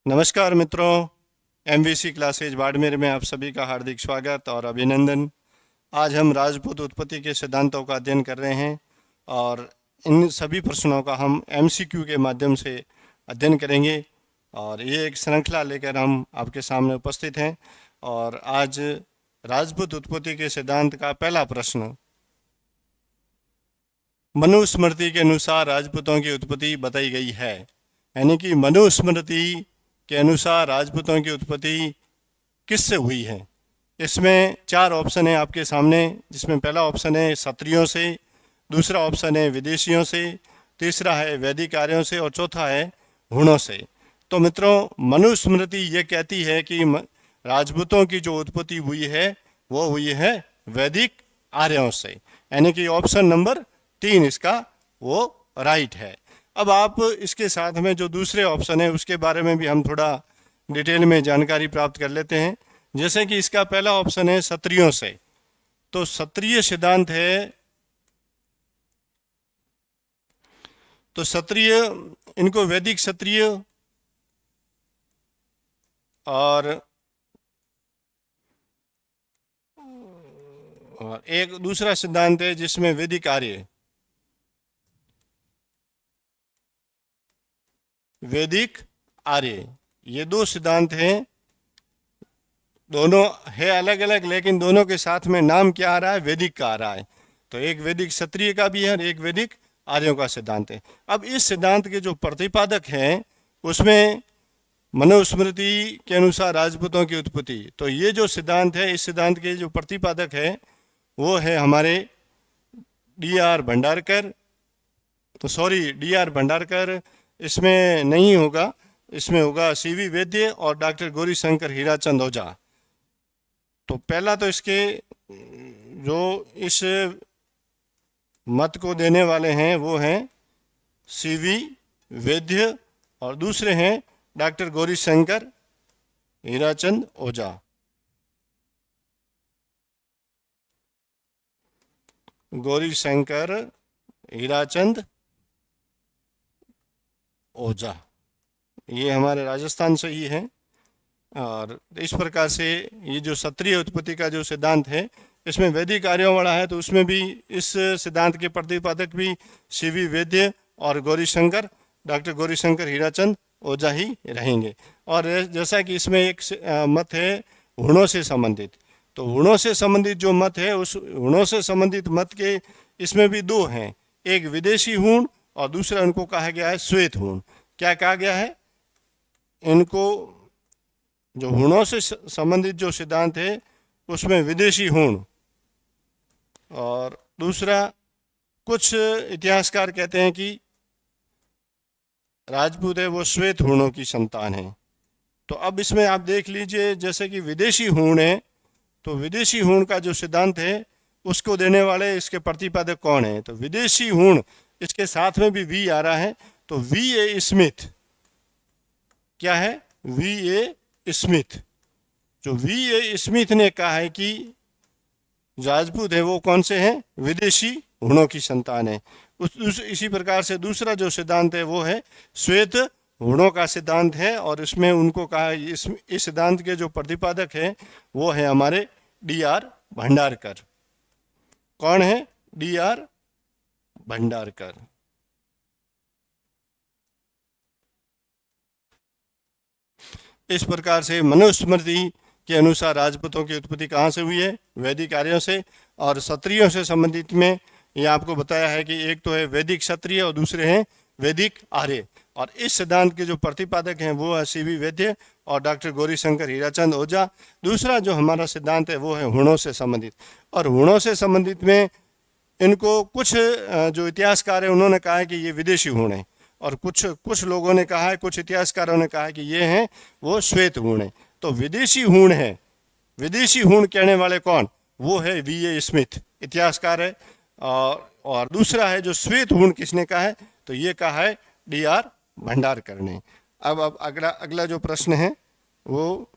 नमस्कार मित्रों, MVC classes Barmer में आप सभी का हार्दिक स्वागत और अभिनंदन। आज हम राजपूत उत्पत्ति के सिद्धांतों का अध्ययन कर रहे हैं और इन सभी प्रश्नों का हम एमसीक्यू के माध्यम से अध्ययन करेंगे और ये एक श्रृंखला लेकर हम आपके सामने उपस्थित हैं। और आज राजपूत उत्पत्ति के सिद्धांत का पहला प्रश्न, मनुस्मृति के अनुसार राजपूतों की उत्पत्ति बताई गई है। यानी कि मनुस्मृति के अनुसार राजपूतों की उत्पत्ति किससे हुई है। इसमें 4 ऑप्शन है आपके सामने, जिसमें पहला ऑप्शन है क्षत्रियों से, दूसरा ऑप्शन है विदेशियों से, तीसरा है वैदिक आर्यों से और चौथा है हुणों से। तो मित्रों, मनुस्मृति ये कहती है कि राजपूतों की जो उत्पत्ति हुई है वो हुई है वैदिक आर्यों से, यानी कि ऑप्शन नंबर 3 इसका वो राइट है। अब आप इसके साथ में जो दूसरे ऑप्शन है उसके बारे में भी हम थोड़ा डिटेल में जानकारी प्राप्त कर लेते हैं। जैसे कि इसका पहला ऑप्शन है क्षत्रियों से, तो क्षत्रिय सिद्धांत है, तो क्षत्रिय इनको वैदिक क्षत्रिय और एक दूसरा सिद्धांत है जिसमें वैदिक आर्य, वैदिक आर्य, ये 2 सिद्धांत हैं। दोनों है अलग अलग, लेकिन दोनों के साथ में नाम क्या आ रहा है, वैदिक का आ रहा है। तो एक वैदिक क्षत्रिय का भी है और एक वैदिक आर्यों का सिद्धांत है। अब इस सिद्धांत के जो प्रतिपादक हैं उसमें मनुस्मृति के अनुसार राजपूतों की उत्पत्ति, तो ये जो सिद्धांत है, इस सिद्धांत के जो प्रतिपादक है वो है हमारे डी.आर. भंडारकर। तो सॉरी, डी.आर. भंडारकर इसमें नहीं होगा, इसमें होगा सी.वी. वैद्य और डॉक्टर गौरीशंकर हीराचंद ओझा। तो पहला तो इसके जो इस मत को देने वाले हैं वो हैं सी.वी. वैद्य और दूसरे हैं डॉक्टर गौरीशंकर हीराचंद ओझा। गौरीशंकर हीराचंद ओझा ये हमारे राजस्थान से ही है। और इस प्रकार से ये जो क्षत्रिय उत्पत्ति का जो सिद्धांत है इसमें वैदिक आर्यों वाला है, तो उसमें भी इस सिद्धांत के प्रतिपादक भी सी.वी. वैद्य और गौरीशंकर, डॉक्टर गौरीशंकर हीराचंद ओझा ही रहेंगे। और जैसा कि इसमें एक मत है हुणों से संबंधित, तो हुणों से संबंधित जो मत है उस हुणों से संबंधित मत के इसमें भी 2 हैं, एक विदेशी हुण और दूसरा उनको कहा गया है श्वेत हुण। क्या कहा गया है इनको, जो हुणों से संबंधित जो सिद्धांत है उसमें विदेशी हुण, और दूसरा कुछ इतिहासकार कहते हैं कि राजपूत है वो श्वेत हुणों की संतान है। तो अब इसमें आप देख लीजिए, जैसे कि विदेशी हुण है, तो विदेशी हुण का जो सिद्धांत है उसको देने वाले इसके प्रतिपादक कौन है, तो विदेशी हुण इसके साथ में भी वी आ रहा है, तो वी.ए. स्मिथ। क्या है, वी.ए. स्मिथ। जो वी.ए. स्मिथ ने कहा है कि राजपूत है वो कौन से हैं, विदेशी हुणों की संतान है। इसी प्रकार से दूसरा जो सिद्धांत है वो है श्वेत हुणों का सिद्धांत है, और इसमें उनको कहा इस सिद्धांत के जो प्रतिपादक है वो है हमारे डी.आर. भंडारकर। कौन है, डी.आर. भंडारकर। इस प्रकार से मनुस्मृति के अनुसार राजपूतों की उत्पत्ति कहाँ से हुई है, वैदिक आर्यों से। और क्षत्रियों से संबंधित में ये आपको बताया है कि एक तो है वैदिक क्षत्रिय और दूसरे हैं वैदिक आर्य। और इस सिद्धांत के जो प्रतिपादक हैं वो है सी.वी. वैद्य और डॉक्टर गौरीशंकर हीराचंद ओझा। दूसरा जो हमारा सिद्धांत है वो है हुणों से संबंधित, और हुणों से संबंधित में इनको कुछ जो इतिहासकार है उन्होंने कहा है कि ये विदेशी हुण है, और कुछ लोगों ने कहा है, कुछ इतिहासकारों ने कहा है कि ये हैं वो श्वेत हुण है। तो विदेशी हुण है, विदेशी हुण कहने वाले कौन, वो है वी.ए. स्मिथ, इतिहासकार है। और दूसरा है जो श्वेत हुण किसने कहा है, तो ये कहा है डी.आर. भंडारकर ने। अब अगला जो प्रश्न है वो,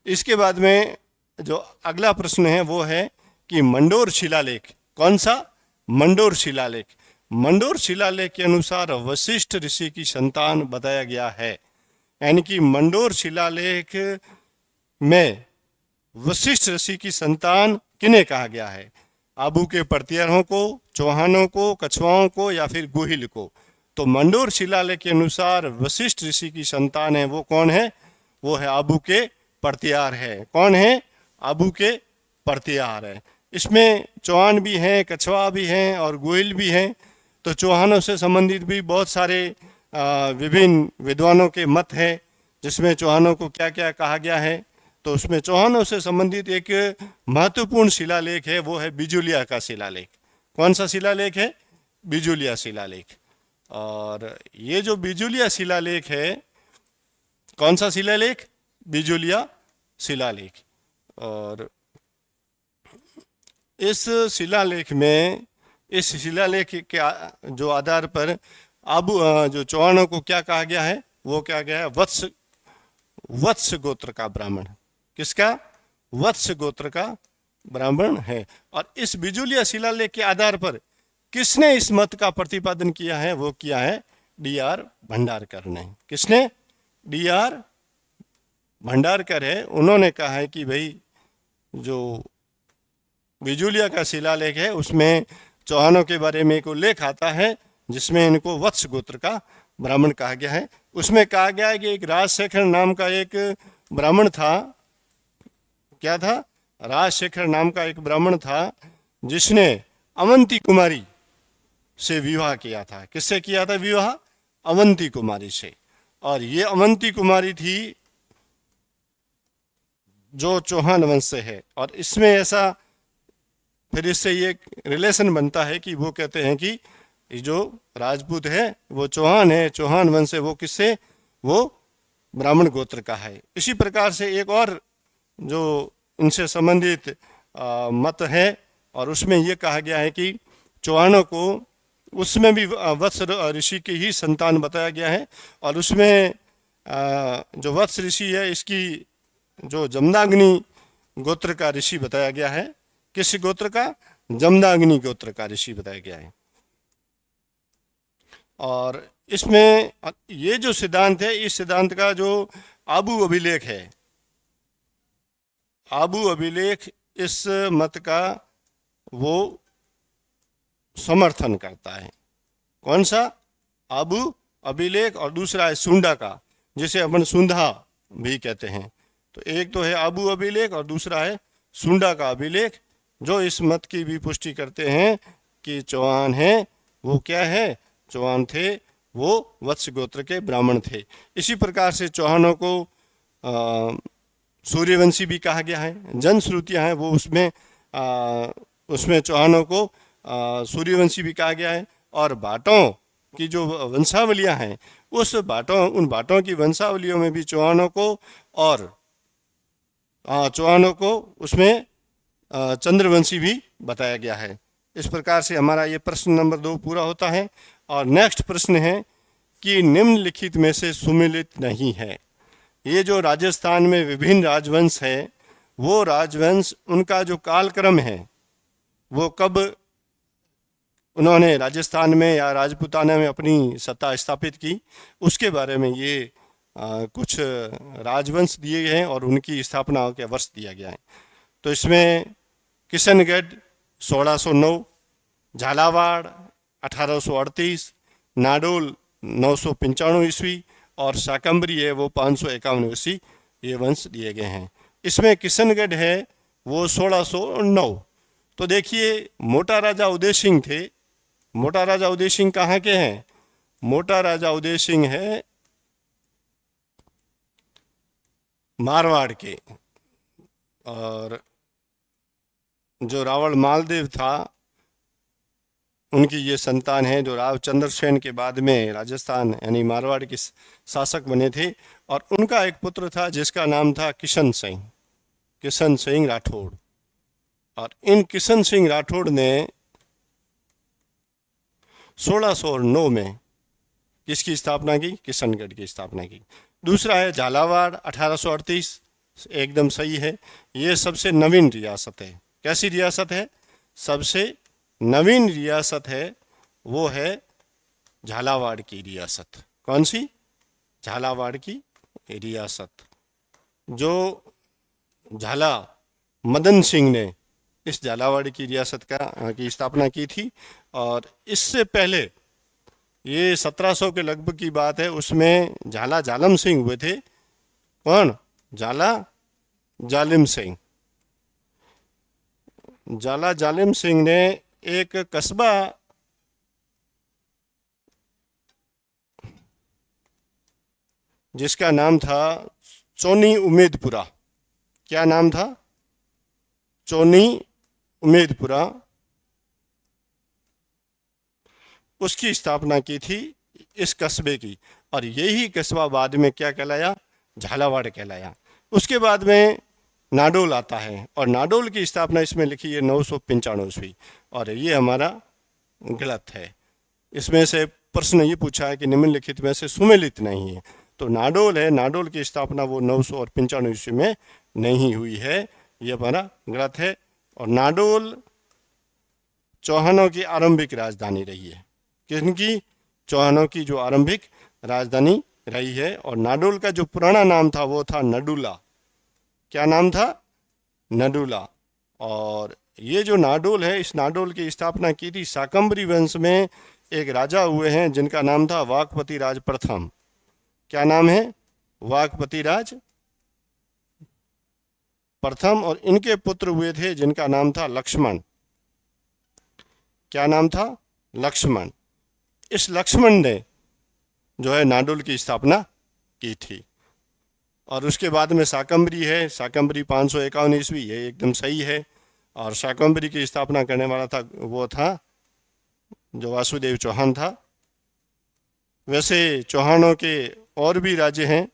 इसके बाद में जो अगला प्रश्न है वो है कि मंडोर शिलालेख, कौन सा, मंडोर शिलालेख। मंडोर शिलालेख के अनुसार वशिष्ठ ऋषि की संतान बताया गया है। यानी कि मंडोर शिलालेख में वशिष्ठ ऋषि की संतान किन्हें कहा गया है? आबू के प्रतिहारों को, चौहानों को, कछवाओं को या फिर गोहिल को? तो मंडोर शिलालेख के अनुसार वशिष्ठ ऋषि की संतान है वो कौन है? वो है आबू के प्रतिहार है। कौन है? आबू के प्रतिहार है। इसमें चौहान भी हैं, कछवा भी हैं और गोहिल भी हैं। तो चौहानों से संबंधित भी बहुत सारे विभिन्न विद्वानों के मत हैं, जिसमें चौहानों को क्या क्या कहा गया है। तो उसमें चौहानों से संबंधित एक महत्वपूर्ण शिलालेख है, वो है बिजुलिया का शिलालेख। कौन सा शिलालेख है? बिजुलिया शिलालेख। और ये जो बिजुलिया शिलालेख है, कौन सा शिलालेख? बिजुलिया शिलालेख। और इस शिलालेख में, इस शिलालेख के जो आधार पर आबू जो चौहानों को क्या कहा गया है? वो क्या गया है? वत्स गोत्र का ब्राह्मण। किसका? वत्स गोत्र का ब्राह्मण है। और इस बिजुलिया शिलालेख के आधार पर किसने इस मत का प्रतिपादन किया है? वो किया है डी.आर. भंडारकर ने। किसने? डी.आर. भंडारकर है। उन्होंने कहा है कि भाई जो बिजुलिया का शिलालेख है उसमें चौहानों के बारे में एक उल्लेख आता है, जिसमें इनको वत्स गोत्र का ब्राह्मण कहा गया है। उसमें कहा गया है कि एक राजशेखर नाम का एक ब्राह्मण था। क्या था? राजशेखर नाम का एक ब्राह्मण था, जिसने अवंती कुमारी से विवाह किया था। किससे किया था विवाह? अवंती कुमारी से। और ये अवंती कुमारी थी जो चौहान वंश से है। और इसमें ऐसा फिर इससे ये रिलेशन बनता है कि वो कहते हैं कि जो राजपूत है वो चौहान है, चौहान वंश है, वो किससे? वो ब्राह्मण गोत्र का है। इसी प्रकार से एक और जो इनसे संबंधित मत है, और उसमें ये कहा गया है कि चौहानों को उसमें भी वत्स ऋषि की ही संतान बताया गया है। और उसमें जो वत्स ऋषि है, इसकी जो जमदाग्नि गोत्र का ऋषि बताया गया है। किस गोत्र का? जमदाग्नि गोत्र का ऋषि बताया गया है। और इसमें ये जो सिद्धांत है, इस सिद्धांत का जो आबू अभिलेख है, आबू अभिलेख इस मत का वो समर्थन करता है। कौन सा? आबू अभिलेख। और दूसरा है सुंडा का, जिसे अपन सुंधा भी कहते हैं। तो एक तो है आबू अभिलेख और दूसरा है सुंडा का अभिलेख, जो इस मत की भी पुष्टि करते हैं कि चौहान है वो क्या है? चौहान थे वो वत्स गोत्र के ब्राह्मण थे। इसी प्रकार से चौहानों को सूर्यवंशी भी कहा गया है। जनश्रुतियाँ हैं वो उसमें चौहानों को सूर्यवंशी भी कहा गया है। और भाटों की जो वंशावलियाँ हैं, उन भाटों की वंशावलियों में भी चौहानों को और चौहानों को उसमें चंद्रवंशी भी बताया गया है। इस प्रकार से हमारा ये प्रश्न नंबर 2 पूरा होता है। और नेक्स्ट प्रश्न है कि निम्नलिखित में से सुमेलित नहीं है। ये जो राजस्थान में विभिन्न राजवंश है, वो राजवंश उनका जो कालक्रम है वो कब उन्होंने राजस्थान में या राजपूताना में अपनी सत्ता स्थापित की, उसके बारे में ये कुछ राजवंश दिए गए हैं और उनकी स्थापना के वर्ष दिया गया है। तो इसमें किशनगढ़ 1609, झालावाड़ 1838, नाडोल 995 ईस्वी और शाकंभरी है वो 551 ईस्वी, ये वंश दिए गए हैं। इसमें किशनगढ़ है वो 1609। तो देखिए मोटा राजा उदय सिंह थे। मोटा राजा उदय सिंह कहाँ के हैं? मोटा राजा उदय सिंह है मारवाड़ के। और जो रावण मालदेव था उनकी ये संतान है, जो राव चंद्रसेन के बाद में राजस्थान यानी मारवाड़ के शासक बने थे। और उनका एक पुत्र था जिसका नाम था किशन सिंह राठौड़। और इन किशन सिंह राठौड़ ने 1609 में किसकी स्थापना की? किशनगढ़ की स्थापना की। दूसरा है झालावाड़ 1838, एकदम सही है। ये सबसे नवीन रियासत है। कैसी रियासत है? सबसे नवीन रियासत है वो है झालावाड़ की रियासत। कौन सी? झालावाड़ की रियासत। जो झाला मदन सिंह ने इस झालावाड़ की रियासत की स्थापना की थी। और इससे पहले ये 1700 के लगभग की बात है, उसमें झाला जालम सिंह हुए थे। कौन? झाला जालिम सिंह। झाला जालिम सिंह ने एक कस्बा जिसका नाम था चोनी उम्मेदपुरा। क्या नाम था? चोनी उम्मेदपुरा। उसकी स्थापना की थी इस कस्बे की, और यही कस्बा बाद में क्या कहलाया? झालावाड़ कहलाया। उसके बाद में नाडोल आता है, और नाडोल की स्थापना इसमें लिखी है 995 ईस्वी, और ये हमारा गलत है। इसमें से प्रश्न ये पूछा है कि निम्नलिखित में से सुमेलित नहीं है, तो नाडोल है, नाडोल की स्थापना वो 995 ईस्वी में नहीं हुई है, ये हमारा गलत है। और नाडोल चौहानों की आरंभिक राजधानी रही है। किनकी? चौहानों की जो आरंभिक राजधानी रही है। और नाडोल का जो पुराना नाम था वो था नडुला। क्या नाम था? नडुला। और ये जो नाडोल है, इस नाडोल की स्थापना की थी शाकंभरी वंश में एक राजा हुए हैं जिनका नाम था वाकपति राज प्रथम। क्या नाम है? वाकपति राज प्रथम। और इनके पुत्र हुए थे जिनका नाम था लक्ष्मण। क्या नाम था? लक्ष्मण। इस लक्ष्मण ने जो है नाडोल की स्थापना की थी। और उसके बाद में शाकंभरी है, शाकंभरी 551 ईस्वी, ये एकदम सही है। और शाकंभरी की स्थापना करने वाला था वो था जो वासुदेव चौहान था। वैसे चौहानों के और भी राज्य हैं,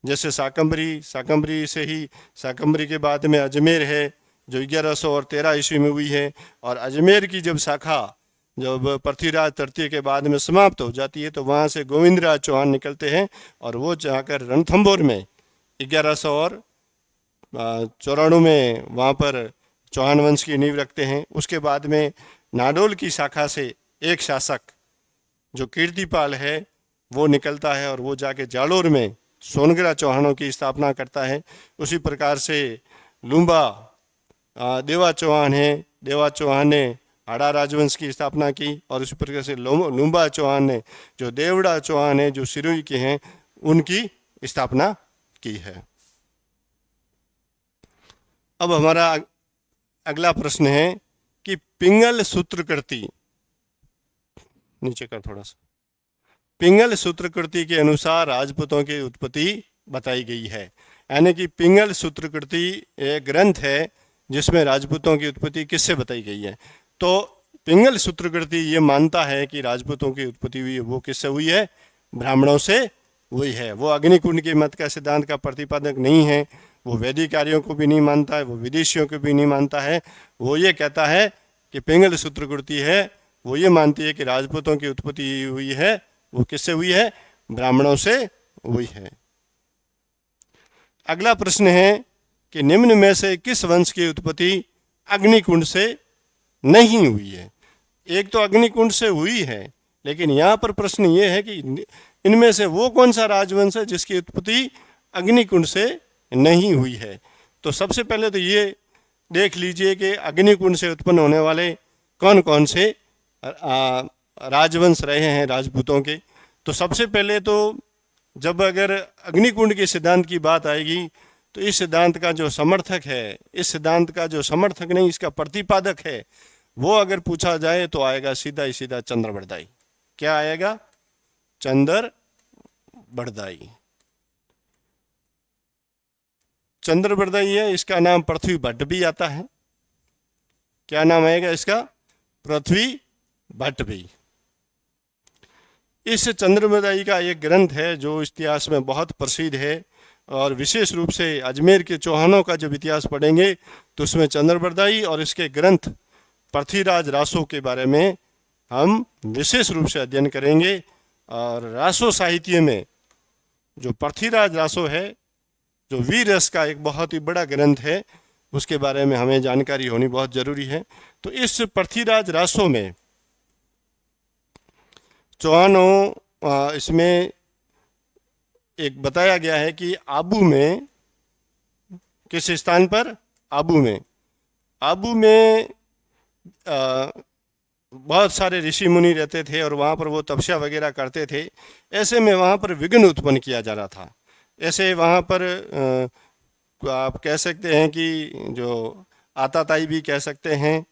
जैसे शाकंभरी, शाकंभरी से ही शाकंभरी के बाद में अजमेर है जो 1113 ईस्वी में हुई है। और अजमेर की जब शाखा जब पृथ्वीराज तृतीय के बाद में समाप्त हो जाती है तो वहाँ से गोविंदराज चौहान निकलते हैं, और वो जाकर रणथंभौर में 1194 में वहाँ पर चौहान वंश की नींव रखते हैं। उसके बाद में नाडोल की शाखा से एक शासक जो कीर्तिपाल है वो निकलता है, और वो जाके जालोर में सोनगरा चौहानों की स्थापना करता है। उसी प्रकार से लुम्बा देवा चौहान है, देवा चौहान ने हाड़ा राजवंश की स्थापना की। और उसी प्रकार से लुम्बा चौहान ने जो देवड़ा चौहान है जो सिरोही के हैं उनकी स्थापना की है। अब हमारा अगला प्रश्न है कि पिंगल सूत्रकृति, नीचे का थोड़ा सा, पिंगल सूत्रकृति के अनुसार राजपूतों की उत्पत्ति बताई गई है। यानी कि पिंगल सूत्रकृति एक ग्रंथ है जिसमें राजपूतों की उत्पत्ति किससे बताई गई है। तो पिंगल सूत्रकृति ये मानता है कि राजपूतों की उत्पत्ति हुई वो किससे हुई है? ब्राह्मणों से हुई है। वो अग्निकुंड के मत का सिद्धांत का प्रतिपादक नहीं है, वो वैदिक कार्यों को भी नहीं मानता है, वो विदेशियों को भी नहीं मानता है। वो ये कहता है कि पिंगल सूत्रकृति है, वो ये मानती है कि राजपूतों की उत्पत्ति हुई है, वो किससे हुई है? ब्राह्मणों से हुई है। अगला प्रश्न है कि निम्न में से किस वंश की उत्पत्ति अग्निकुंड से नहीं हुई है? एक तो अग्निकुंड से हुई है, लेकिन यहाँ पर प्रश्न ये है कि इनमें से वो कौन सा राजवंश है जिसकी उत्पत्ति अग्निकुंड से नहीं हुई है। तो सबसे पहले तो ये देख लीजिए कि अग्निकुंड से उत्पन्न होने वाले कौन कौन से राजवंश रहे हैं राजपूतों के। तो सबसे पहले तो जब अगर अग्निकुंड के सिद्धांत की बात आएगी तो इस सिद्धांत का जो समर्थक है, इस सिद्धांत का जो समर्थक नहीं इसका प्रतिपादक है, वो अगर पूछा जाए तो आएगा सीधा ही सीधा चंद्रबरदाई। क्या आएगा? चंद्रबरदाई। चंद्रबरदाई है, इसका नाम पृथ्वी भट्ट भी आता है। क्या नाम आएगा इसका? पृथ्वी भट्ट भी। इस चंद्रबरदाई का एक ग्रंथ है जो इतिहास में बहुत प्रसिद्ध है, और विशेष रूप से अजमेर के चौहानों का जब इतिहास पढ़ेंगे तो उसमें चंद्रबरदाई और इसके ग्रंथ पृथ्वीराज रासो के बारे में हम विशेष रूप से अध्ययन करेंगे। और रासो साहित्य में जो पृथ्वीराज रासो है, जो वीर रस का एक बहुत ही बड़ा ग्रंथ है, उसके बारे में हमें जानकारी होनी बहुत जरूरी है। तो इस पृथ्वीराज रासो में चौहानों इसमें एक बताया गया है कि आबू में, किस स्थान पर? आबू में। आबू में बहुत सारे ऋषि मुनि रहते थे और वहाँ पर वो तपस्या वगैरह करते थे। ऐसे में वहाँ पर विघ्न उत्पन्न किया जा रहा था। ऐसे वहाँ पर आप कह सकते हैं कि जो आताताई भी कह सकते हैं,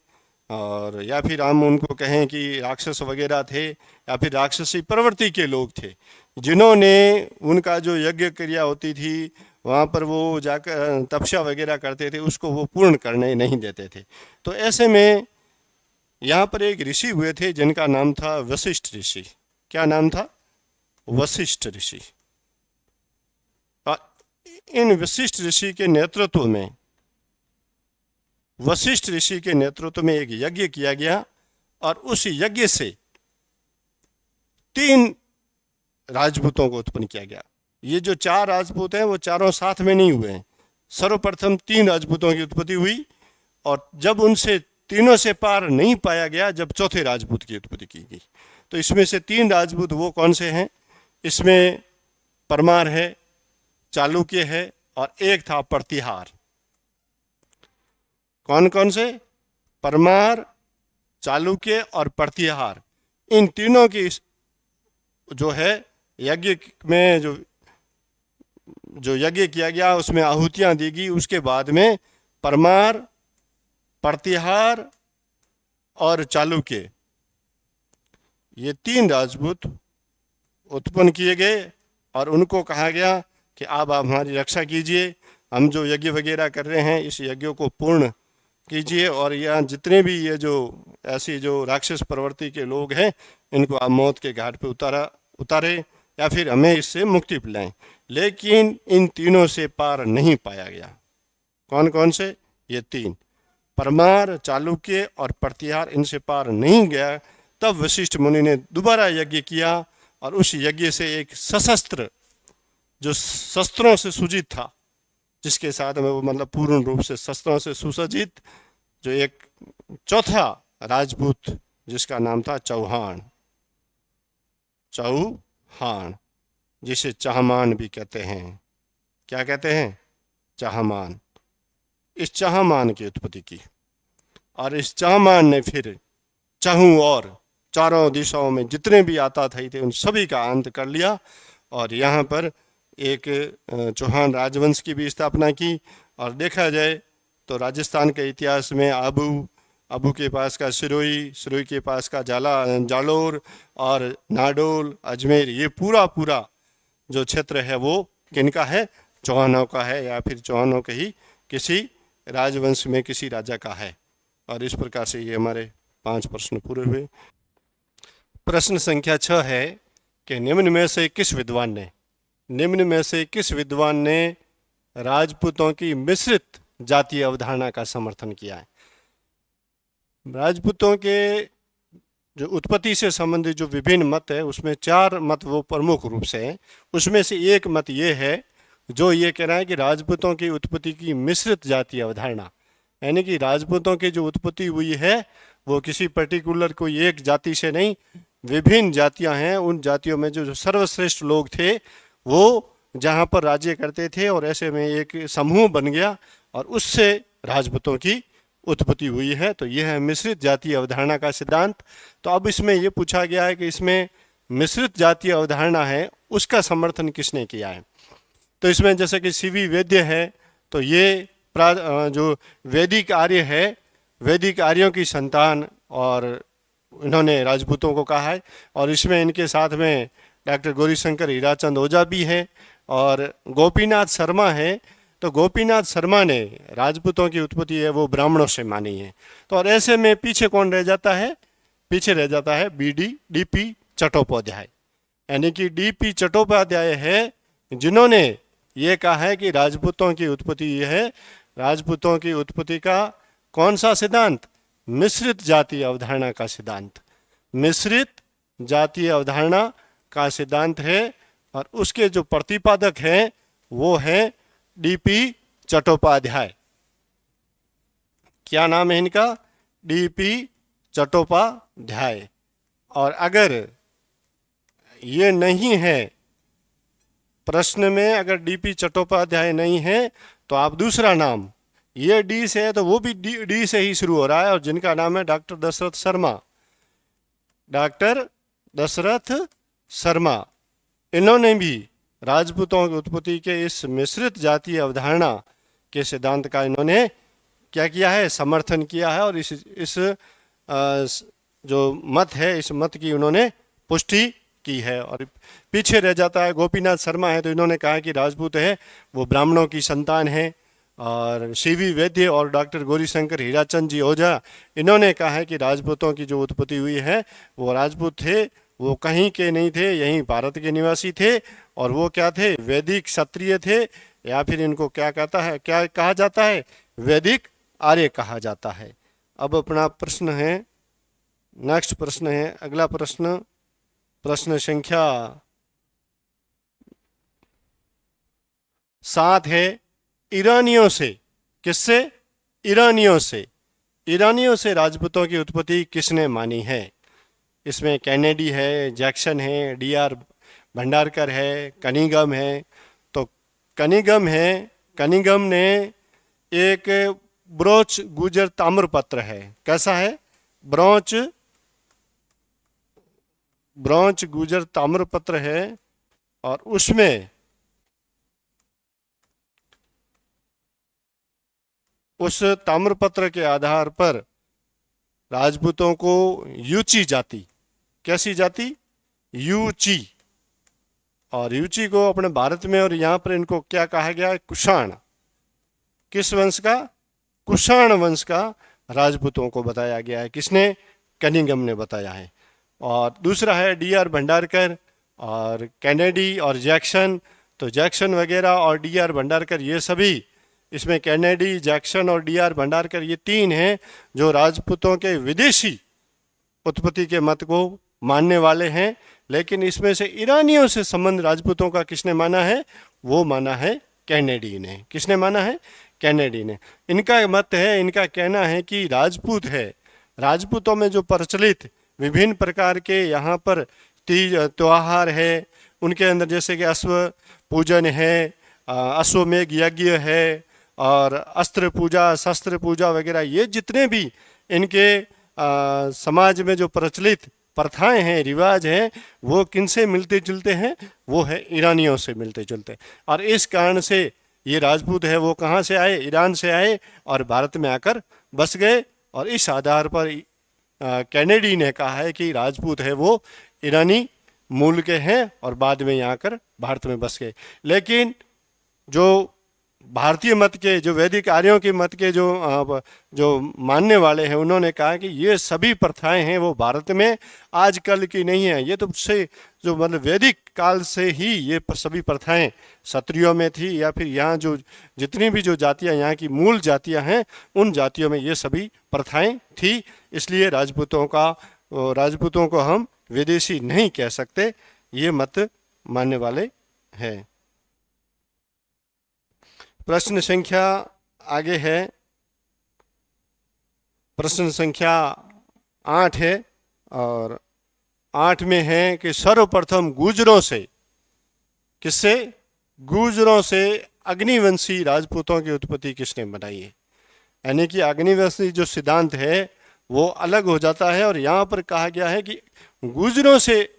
और या फिर हम उनको कहें कि राक्षस वगैरह थे, या फिर राक्षसी प्रवृत्ति के लोग थे, जिन्होंने उनका जो यज्ञ क्रिया होती थी वहाँ पर वो जाकर तपस्या वगैरह करते थे, उसको वो पूर्ण करने नहीं देते थे। तो ऐसे में यहाँ पर एक ऋषि हुए थे जिनका नाम था वशिष्ठ ऋषि। क्या नाम था? वशिष्ठ ऋषि। और इन वशिष्ठ ऋषि के नेतृत्व में, वशिष्ठ ऋषि के नेतृत्व में एक यज्ञ किया गया, और उस यज्ञ से 3 राजपूतों को उत्पन्न किया गया। ये जो 4 राजपूत हैं वो चारों साथ में नहीं हुए हैं। सर्वप्रथम 3 राजपूतों की उत्पत्ति हुई, और जब उनसे तीनों से पार नहीं पाया गया, जब चौथे राजपूत की उत्पत्ति की गई। तो इसमें से 3 राजपूत वो कौन से हैं? इसमें परमार है, चालुक्य है, और एक था प्रतिहार। कौन कौन से? परमार, चालुक्य और प्रतिहार। इन तीनों की जो है यज्ञ में जो यज्ञ किया गया उसमें आहुतियां दी गई। उसके बाद में परमार, प्रतिहार और चालुक्य, ये 3 राजपूत उत्पन्न किए गए, और उनको कहा गया कि आप हमारी रक्षा कीजिए, हम जो यज्ञ वगैरह कर रहे हैं इस यज्ञ को पूर्ण कीजिए, और यहाँ जितने भी ये जो ऐसी जो राक्षस प्रवृत्ति के लोग हैं इनको आप मौत के घाट पे उतारे, या फिर हमें इससे मुक्ति पिलाएं। लेकिन इन तीनों से पार नहीं पाया गया। कौन कौन से? ये 3, परमार, चालुक्य और प्रतिहार, इनसे पार नहीं गया। तब वशिष्ठ मुनि ने दोबारा यज्ञ किया, और उस यज्ञ से एक सशस्त्र, जो शस्त्रों से सुजित था, जिसके साथ में वो मतलब पूर्ण रूप से शस्त्रों से सुसज्जित, जो एक चौथा राजपूत जिसका नाम था चौहान, चौहान, जिसे चाहमान भी कहते हैं। क्या कहते हैं? चाहमान। इस चाहमान की उत्पत्ति की, और इस चाहमान ने फिर चाहू और चारों दिशाओं में जितने भी आता थे उन सभी का अंत कर लिया, और यहाँ पर एक चौहान राजवंश की भी स्थापना की। और देखा जाए तो राजस्थान के इतिहास में आबू के पास का सिरोही के पास का जालोर और नाडोल, अजमेर, ये पूरा जो क्षेत्र है वो किनका है? चौहानों का है, या फिर चौहानों के ही किसी राजवंश में किसी राजा का है। और इस प्रकार से ये हमारे 5 प्रश्न पूरे हुए। प्रश्न संख्या 6 है कि निम्न में से किस विद्वान ने राजपूतों की मिश्रित जातीय अवधारणा का समर्थन किया है? राजपूतों के जो उत्पत्ति से संबंधित जो विभिन्न मत है उसमें 4 मत वो प्रमुख रूप से हैं। उसमें से एक मत ये है जो ये कह रहा है कि राजपूतों की उत्पत्ति की मिश्रित जातीय अवधारणा, यानी कि राजपूतों की जो उत्पत्ति हुई है वो किसी पर्टिकुलर कोई एक जाति से नहीं, विभिन्न जातियां हैं। उन जातियों में जो सर्वश्रेष्ठ लोग थे वो जहाँ पर राज्य करते थे, और ऐसे में एक समूह बन गया और उससे राजपूतों की उत्पत्ति हुई है। तो यह है मिश्रित जातीय अवधारणा का सिद्धांत। तो अब इसमें यह पूछा गया है कि इसमें मिश्रित जातीय अवधारणा है उसका समर्थन किसने किया है? तो इसमें जैसे कि सीवी वैद्य है, तो ये जो वैदिक आर्य है, वैदिक आर्यों की संतान, और इन्होंने राजपूतों को कहा है। और इसमें इनके साथ में डॉक्टर गौरीशंकर हीराचंद ओझा भी है, और गोपीनाथ शर्मा है। तो गोपीनाथ शर्मा ने राजपूतों की उत्पत्ति है वो ब्राह्मणों से मानी है। तो और ऐसे में पीछे कौन रह जाता है? पीछे रह जाता है डीपी चट्टोपाध्याय, यानी कि डीपी चट्टोपाध्याय है जिन्होंने ये कहा है कि राजपूतों की उत्पत्ति ये है। राजपूतों की उत्पत्ति का कौन सा सिद्धांत? मिश्रित जातीय अवधारणा का सिद्धांत, मिश्रित जातीय अवधारणा का सिद्धांत है। और उसके जो प्रतिपादक हैं वो है डीपी चट्टोपाध्याय। क्या नाम है इनका? डीपी चट्टोपाध्याय। और अगर ये नहीं है, प्रश्न में अगर डीपी चट्टोपाध्याय नहीं है तो आप दूसरा नाम, ये डी से है तो वो भी डी से ही शुरू हो रहा है, और जिनका नाम है डॉक्टर दशरथ शर्मा, डॉक्टर दशरथ शर्मा, इन्होंने भी राजपूतों की उत्पत्ति के इस मिश्रित जातीय अवधारणा के सिद्धांत का इन्होंने क्या किया है, समर्थन किया है, और इस जो मत है, इस मत की उन्होंने पुष्टि की है। और पीछे रह जाता है गोपीनाथ शर्मा है, तो इन्होंने कहा कि राजपूत है वो ब्राह्मणों की संतान है, और सीवी वैद्य और डॉक्टर गौरीशंकर हीराचंद जी ओझा, इन्होंने कहा है कि राजपूतों की जो उत्पत्ति हुई है वो राजपूत थे, वो कहीं के नहीं थे, यहीं भारत के निवासी थे, और वो क्या थे, वैदिक क्षत्रिय थे, या फिर इनको क्या कहता है, क्या कहा जाता है, वैदिक आर्य कहा जाता है। अब अपना प्रश्न है, नेक्स्ट प्रश्न है, अगला प्रश्न, प्रश्न संख्या 7 है, ईरानियों से, किससे, ईरानियों से, ईरानियों से राजपूतों की उत्पत्ति किसने मानी है। इसमें कैनेडी है, जैक्सन है, डीआर भंडारकर है, कनिंघम है। तो कनिंघम है, कनिंघम ने एक ब्रोच गुजर ताम्रपत्र है, कैसा है, ब्रोंच गुजर ताम्रपत्र है, और उसमें उस ताम्रपत्र के आधार पर राजपूतों को यूची जाति, कैसी जाति, यूची, और यूची को अपने भारत में और यहाँ पर इनको क्या कहा गया है, कुषाण, किस वंश का, कुषाण वंश का राजपूतों को बताया गया है, किसने, कनिंघम ने बताया है। और दूसरा है डीआर भंडारकर और कैनेडी और जैक्सन, तो जैक्सन वगैरह और डीआर भंडारकर ये सभी, इसमें कैनेडी, जैक्सन और डीआर भंडारकर ये 3 हैं जो राजपूतों के विदेशी उत्पत्ति के मत को मानने वाले हैं। लेकिन इसमें से ईरानियों से संबंध राजपूतों का किसने माना है, वो माना है कैनेडी ने, किसने माना है, कैनेडी ने। इनका मत है, इनका कहना है कि राजपूत है, राजपूतों में जो प्रचलित विभिन्न प्रकार के यहाँ पर तीज त्योहार है, उनके अंदर जैसे कि अश्व पूजन है, अश्वमेघ यज्ञ है, और अस्त्र पूजा, शस्त्र पूजा वगैरह, ये जितने भी इनके समाज में जो प्रचलित प्रथाएं हैं, रिवाज हैं, वो किनसे मिलते जुलते हैं, वो है ईरानियों से मिलते जुलते। और इस कारण से ये राजपूत है वो कहाँ से आए, ईरान से आए और भारत में आकर बस गए, और इस आधार पर कैनेडी ने कहा है कि राजपूत है वो ईरानी मूल के हैं और बाद में यहाँ आकर भारत में बस गए। लेकिन जो भारतीय मत के, जो वैदिक आर्यों के मत के जो मानने वाले हैं, उन्होंने कहा कि ये सभी प्रथाएं हैं वो भारत में आजकल की नहीं है, ये तो उससे जो मतलब वैदिक काल से ही ये सभी प्रथाएं क्षत्रियों में थी, या फिर यहाँ जो जितनी भी जो जातियाँ यहाँ की मूल जातियाँ हैं उन जातियों में ये सभी प्रथाएं थी। इसलिए राजपूतों को हम विदेशी नहीं कह सकते, ये मत मानने वाले हैं। प्रश्न संख्या आगे है, प्रश्न संख्या 8 है, और 8 में है कि सर्वप्रथम गुर्जरों से, किससे, गुर्जरों से अग्निवंशी राजपूतों की उत्पत्ति किसने बनाई है। यानी कि अग्निवंशी जो सिद्धांत है वो अलग हो जाता है, और यहाँ पर कहा गया है कि गुर्जरों से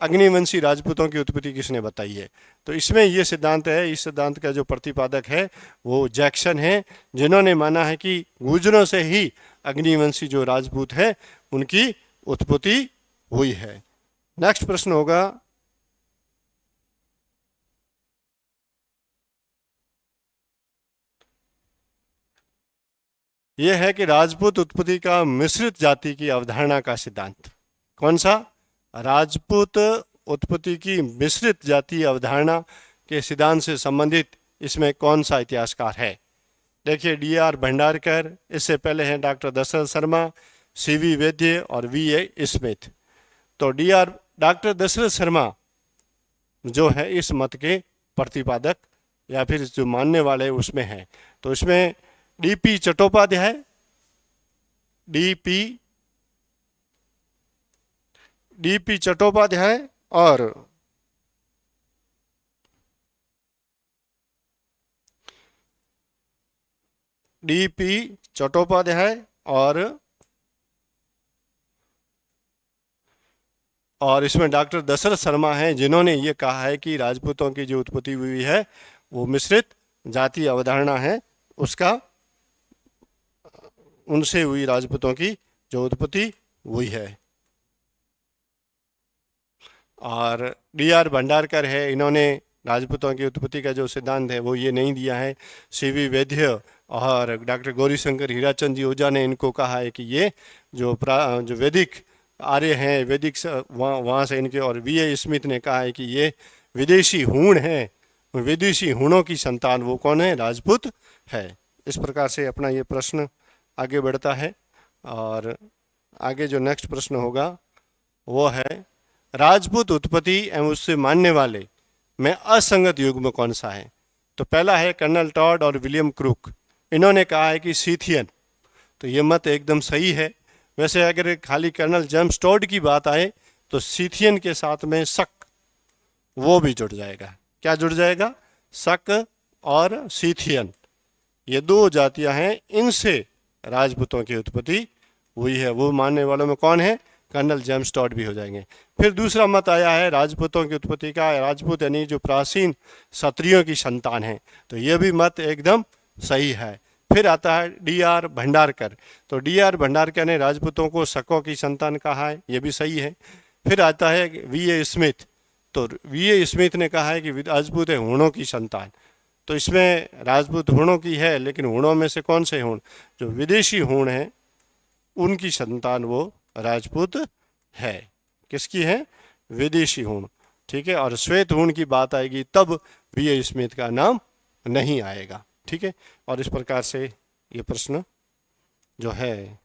अग्निवंशी राजपूतों की उत्पत्ति किसने बताई है। तो इसमें ये सिद्धांत है, इस सिद्धांत का जो प्रतिपादक है वो जैक्सन है, जिन्होंने माना है कि गुर्जरों से ही अग्निवंशी जो राजपूत है उनकी उत्पत्ति हुई है। नेक्स्ट प्रश्न होगा, यह है कि राजपूत उत्पत्ति का मिश्रित जाति की अवधारणा का सिद्धांत, कौन सा, राजपूत उत्पत्ति की मिश्रित जाति अवधारणा के सिद्धांत से संबंधित इसमें कौन सा इतिहासकार है। देखिए, डीआर भंडारकर, इससे पहले हैं डॉक्टर दशरथ शर्मा, सीवी वैद्य और वीए स्मिथ। तो डॉक्टर दशरथ शर्मा जो है इस मत के प्रतिपादक या फिर जो मानने वाले उसमें है। तो इसमें डीपी चट्टोपाध्याय, डीपी चट्टोपाध्याय और डी.पी. चट्टोपाध्याय और इसमें डॉक्टर दशरथ शर्मा हैं, जिन्होंने ये कहा है कि राजपूतों की जो उत्पत्ति हुई है वो मिश्रित जाति अवधारणा है, उसका उनसे हुई राजपूतों की जो उत्पत्ति हुई है। और डी.आर. भंडारकर है, इन्होंने राजपूतों की उत्पत्ति का जो सिद्धांत है वो ये नहीं दिया है। सी.वी. वैद्य और डॉक्टर गौरीशंकर हीराचंद जी ओझा ने इनको कहा है कि ये जो वैदिक आर्य हैं, वैदिक वहाँ से इनके, और वी.ए. स्मिथ ने कहा है कि ये विदेशी हूण हैं, विदेशी हूणों की संतान वो कौन है, राजपूत है। इस प्रकार से अपना ये प्रश्न आगे बढ़ता है। और आगे जो नेक्स्ट प्रश्न होगा वो है, राजपूत उत्पत्ति एवं उससे मानने वाले में असंगत युग्म कौन सा है। तो पहला है कर्नल टॉड और विलियम क्रूक, इन्होंने कहा है कि सीथियन। तो ये मत एकदम सही है। वैसे अगर खाली कर्नल जेम्स टॉड की बात आए तो सीथियन के साथ में शक वो भी जुड़ जाएगा। क्या जुड़ जाएगा, शक और सीथियन, ये दो जातियां हैं, इनसे राजपूतों की उत्पत्ति हुई है। वो मानने वालों में कौन है, कर्नल जेम्स टॉड भी हो जाएंगे। फिर दूसरा मत आया है राजपूतों की उत्पत्ति का, राजपूत यानी जो प्राचीन क्षत्रियों की संतान है, तो ये भी मत एकदम सही है। फिर आता है डी.आर. भंडारकर, तो डी.आर. भंडारकर ने राजपूतों को शकों की संतान कहा है, ये भी सही है। फिर आता है वी.ए. स्मिथ, तो वी.ए. स्मिथ ने कहा है कि राजपूत है हूणों की संतान। तो इसमें राजपूत हूणों की है, लेकिन हूणों में से कौन से हूण, जो विदेशी हूण हैं उनकी संतान वो राजपूत है। किसकी है, विदेशी हूण, ठीक है। और श्वेत हूण की बात आएगी तब वी.ए. स्मिथ का नाम नहीं आएगा, ठीक है। और इस प्रकार से ये प्रश्न जो है